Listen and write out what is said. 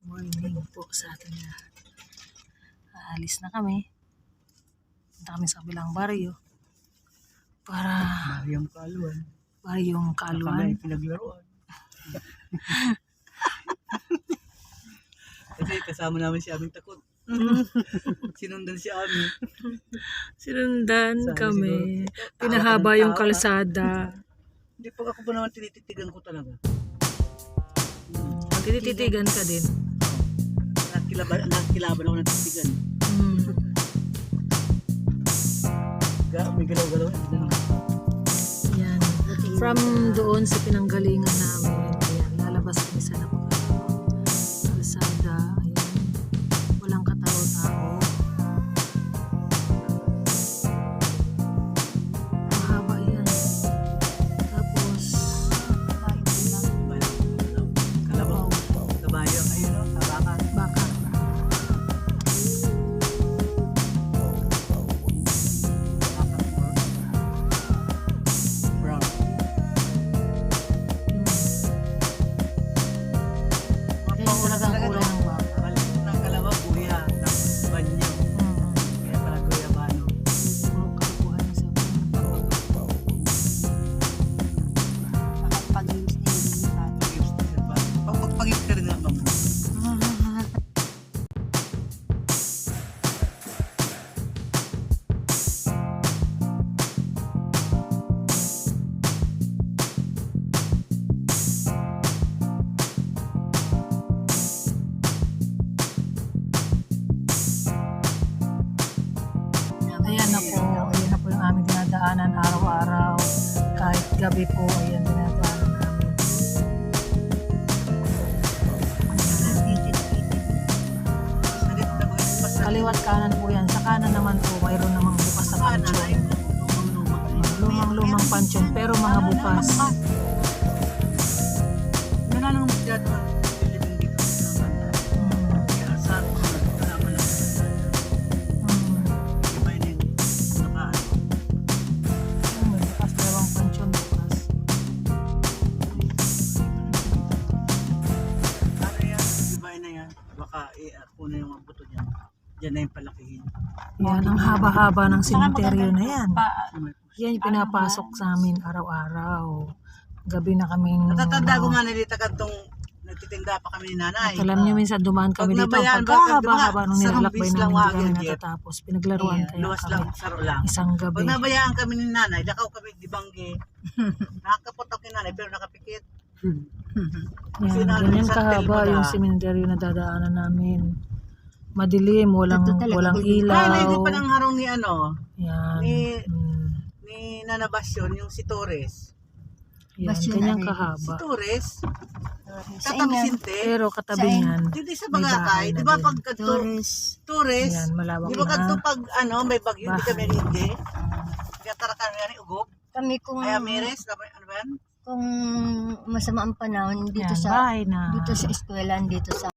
Morning po sa atin na. Aalis na kami. Punta kami sa kabilang baryo. Para baryong Kaluan. Kami pinaglaruan. Kasi kasama namin si Aming Takot. Sinundan si Ami. Sinundan Sabi kami. siguro, Pinahaba tawa yung ka ng kalsada. Hindi pa ako pa naman tinititigan ko talaga. Tinititigan ka din. Nakilaban ako ng titigan. May galaw-galaw. Yan. From doon sa pinanggalingan namin, ayan, lalabas kami sa kalsada. Ayan. Walang katao-tao. Mahaba yan. Tapos, Kalabaw. Kabayo. Ayun o. Tabaka. baka. Brown. Yan talaga ang kulay ng baka. Maliit ng kalabaw. Buya. Ng banyo. Kaya pala guyabano. Puro kalukuhan na sa Pagpagpagit ka rin nga ba mo? Ayan na po yung aming dinadaanan araw-araw. Kahit gabi po, ayan dinadaanan namin. Kaliwat kanan po yan. Sa kanan naman po, mayroon namang bukas na pansyon. Lumang-lumang pansyon, pero mga bukas. Nananong masyado ang living dito ng banda. Kaya sa naman lang. Iba yun yung nakaan. May bukas, dalawang pansyon bukas. Ano yan? Iba na yan. Baka ako na yung buto niyan. Diyan na yung palakihin. Yan, ang haba-haba ng sementeryo na yan. Yan yung pinapasok sa amin araw-araw. Gabi na kaming... Natatanda ko nga nalita ka itong nagtitinda pa kami ni nanay. Alam niyo minsan dumaan kami Pag dito. nabayaan, Pagkahaba-haba nung sarong nilalakbay bis namin, lang hindi wag kami yun, Jeff. natatapos. Pinaglaruan kaya Luwas kami. lang, saro lang. Isang gabi. Pag nabayaan kami ni nanay, lakaw kami di bangge. Nakakaputok ni nanay pero nakapikit. Yan, ganyan kahaba yung sementeryo na dadaanan namin. Madilim, walang ilaw. Ay, hindi pa nang harong ni ano, Yan. ni Nana Basyon, yung si Torres. Yan, ganyan kahaba. Si Torres, katabi Sinte. Pero katabi niyan, Hindi sa may bahay Bagakay, na di ba din. pag Torres, Yan, malawak di ba kadto na. pag ano, may bagyo, di kami hindi. Kaya tarakan yan, ugog. Kami kung Ay, Amires, ano ba yan? kung masama ang panahon dito Yan, sa bahay na. eskwelahan dito sa